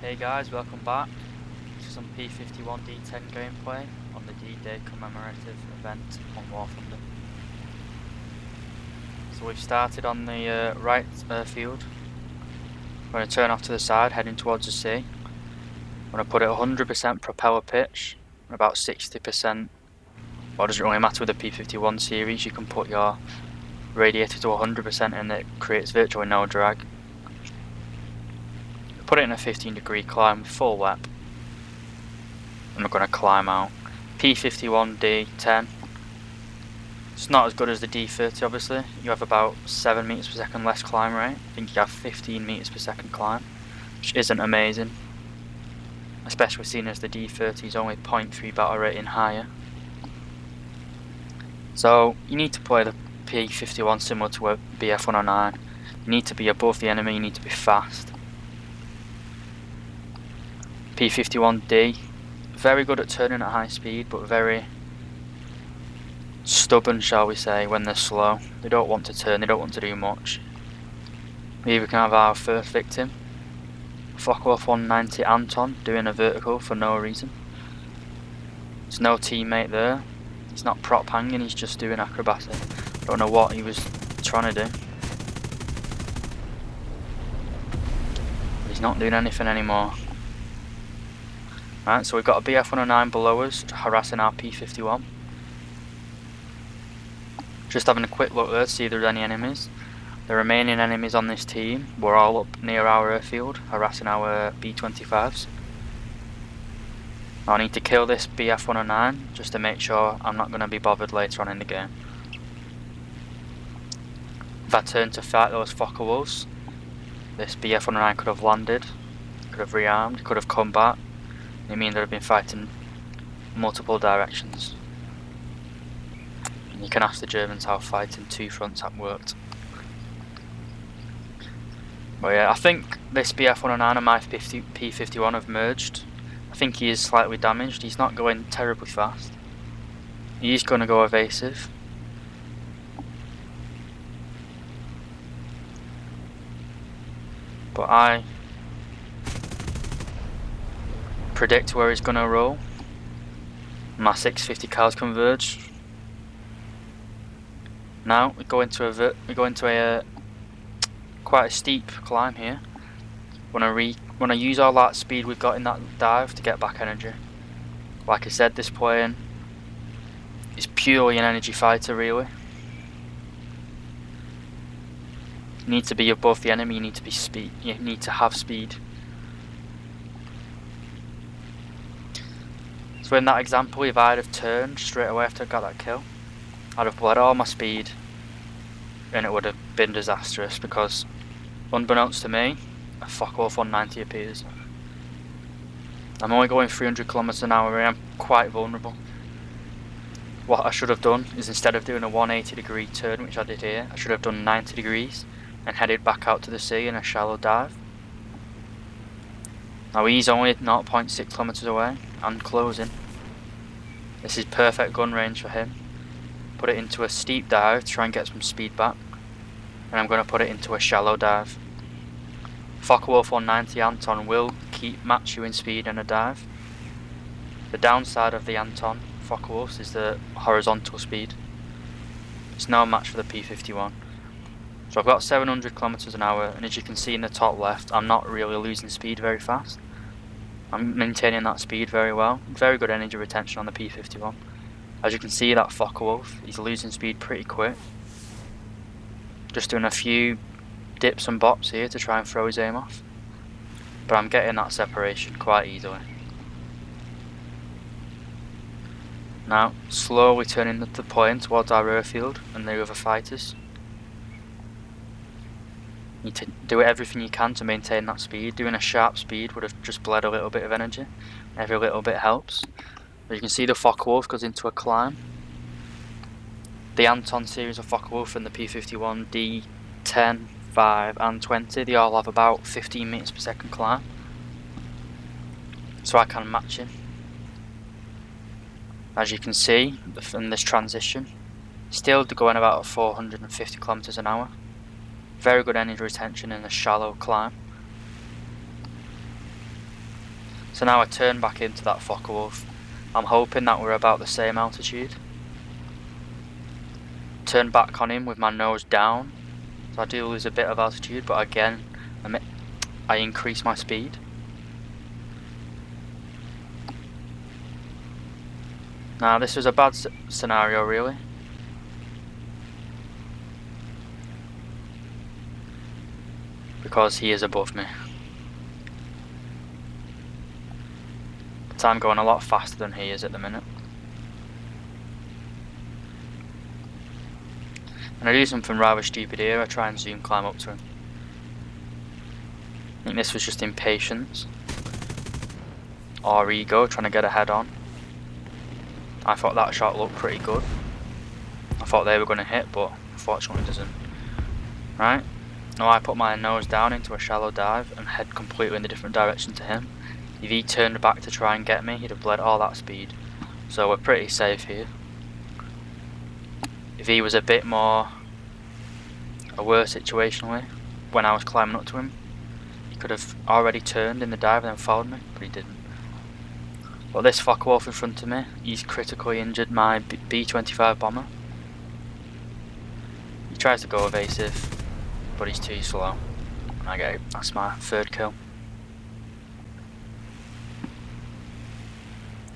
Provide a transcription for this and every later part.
Hey guys, welcome back to some P-51D-10 gameplay on the D-Day commemorative event on War Thunder. So we've started on the right airfield. We're going to turn off to the side, heading towards the sea. I'm going to put it 100% propeller pitch, and about 60%, well, it doesn't really matter with the P-51 series, you can put your radiator to 100% and it creates virtually no drag. Put it in a 15-degree climb with full lap. And we're going to climb out. P-51D-10. It's not as good as the D-30 obviously. You have about 7 meters per second less climb rate. I think you have 15 meters per second climb, which isn't amazing. Especially seeing as the D-30 is only 0.3 battle rating higher. So you need to play the P-51 similar to a BF-109. You need to be above the enemy, you need to be fast. P-51D, very good at turning at high speed, but very stubborn, shall we say, when they're slow. They don't want to turn, they don't want to do much. Maybe we can have our first victim. Focke-Wulf 190 Anton doing a vertical for no reason. There's no teammate there. He's not prop hanging, he's just doing acrobatic. Don't know what he was trying to do. But he's not doing anything anymore. Right, so we've got a BF-109 below us harassing our P-51. Just having a quick look there to see if there's any enemies. The remaining enemies on this team were all up near our airfield, harassing our B-25s. I need to kill this BF-109 just to make sure I'm not going to be bothered later on in the game. If I turn to fight those Focke-Wulfs, this BF-109 could have landed, could have rearmed, could have come back. It means that I've been fighting multiple directions. And you can ask the Germans how fighting two fronts have worked. But yeah, I think this BF-109 and my P-51 have merged. I think he is slightly damaged. He's not going terribly fast. He's going to go evasive. But I predict where he's going to roll. My 650 cals converge. Now we go into a quite a steep climb here. Wanna use all that speed we've got in that dive to get back energy. Like I said, this plane is purely an energy fighter, really. You need to be above the enemy. You need to be speed. You need to have speed. So in that example, if I'd have turned straight away after I got that kill, I'd have bled all my speed, and it would have been disastrous because, unbeknownst to me, a Focke-Wulf 190 appears. I'm only going 300 kilometers an hour and I'm quite vulnerable. What I should have done is, instead of doing a 180-degree turn, which I did here, I should have done 90 degrees and headed back out to the sea in a shallow dive. Now he's only 0.6 kilometers away and closing. This is perfect gun range for him. Put it into a steep dive to try and get some speed back, and I'm going to put it into a shallow dive. Focke-Wulf 190 Anton will match you in speed in a dive. The downside of the Anton Focke-Wulfs is the horizontal speed. It's no match for the P-51. So I've got 700 kilometers an hour, and as you can see in the top left, I'm not really losing speed very fast. I'm maintaining that speed very well. Very good energy retention on the P-51. As you can see, that Focke-Wulf, he's losing speed pretty quick. Just doing a few dips and bops here to try and throw his aim off. But I'm getting that separation quite easily. Now, slowly turning the plane towards our airfield and the other fighters. You need to do everything you can to maintain that speed. Doing a sharp speed would have just bled a little bit of energy. Every little bit helps. As you can see, the Focke-Wulf goes into a climb. The Anton series of Focke-Wulf and the P-51D-10, 5 and 20, they all have about 15 meters per second climb. So I can match him. As you can see in this transition, still going about 450 kilometers an hour. Very good energy retention in a shallow climb. So now I turn back into that Focke-Wulf. I'm hoping that we're about the same altitude. Turn back on him with my nose down. So I do lose a bit of altitude, but again, I increase my speed. Now this was a bad scenario really. Because he is above me. But I'm going a lot faster than he is at the minute. And I do something rather stupid here, I try and zoom climb up to him. I think this was just impatience. Or ego, trying to get a head on. I thought that shot looked pretty good. I thought they were going to hit, but unfortunately it doesn't. Right, now I put my nose down into a shallow dive and head completely in the different direction to him. If he turned back to try and get me, he'd have bled all that speed. So we're pretty safe here. If he was a bit more aware situationally, when I was climbing up to him, he could have already turned in the dive and then followed me, but he didn't. But this Focke-Wulf in front of me, he's critically injured my B-25 bomber. He tries to go evasive, but he's too slow. And that's my third kill.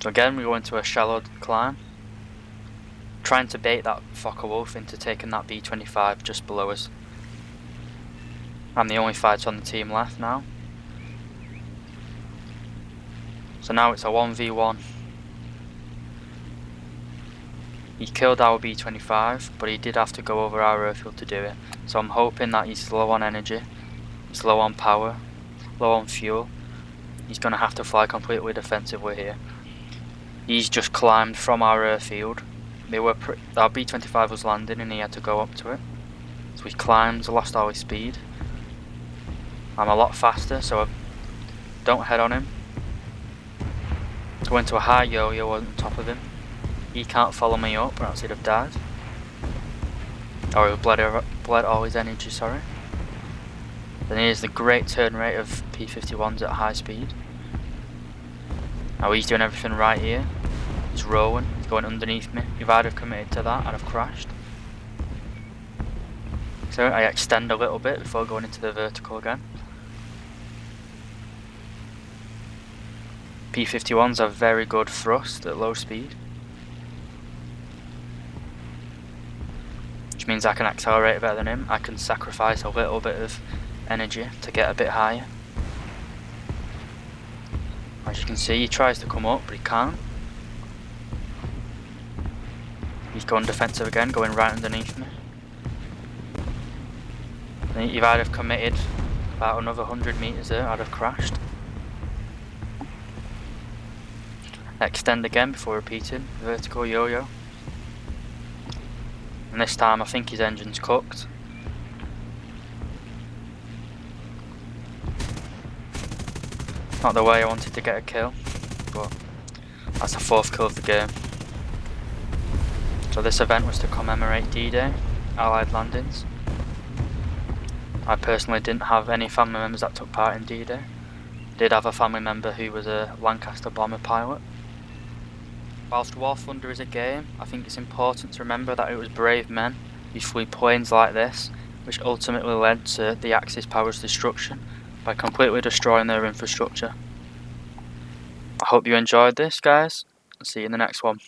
So again, we go into a shallow climb, trying to bait that Focke-Wulf into taking that B-25 just below us. I'm the only fighter on the team left now. So now it's a 1v1. He killed our B-25, but he did have to go over our airfield to do it. So I'm hoping that he's low on energy, he's low on power, low on fuel. He's going to have to fly completely defensively here. He's just climbed from our airfield. Our B-25 was landing and he had to go up to it. So he climbed, lost all his speed. I'm a lot faster, so I don't head on him. Go into a high yo-yo on top of him. He can't follow me up, or else he'd have died. Or he'd bled all his energy, sorry. Then here's the great turn rate of P-51s at high speed. Now he's doing everything right here. He's rolling, he's going underneath me. If I'd have committed to that, I'd have crashed. So I extend a little bit before going into the vertical again. P-51s have very good thrust at low speed, which means I can accelerate better than him. I can sacrifice a little bit of energy to get a bit higher. As you can see, he tries to come up, but he can't. He's going defensive again, going right underneath me. If I'd have committed about another 100 meters there, I'd have crashed. Extend again before repeating, vertical yo-yo. And this time I think his engine's cooked. Not the way I wanted to get a kill, but that's the fourth kill of the game. So this event was to commemorate D-Day, Allied landings. I personally didn't have any family members that took part in D-Day. I did have a family member who was a Lancaster bomber pilot. Whilst War Thunder is a game, I think it's important to remember that it was brave men who flew planes like this, which ultimately led to the Axis powers' destruction by completely destroying their infrastructure. I hope you enjoyed this, guys. I'll see you in the next one.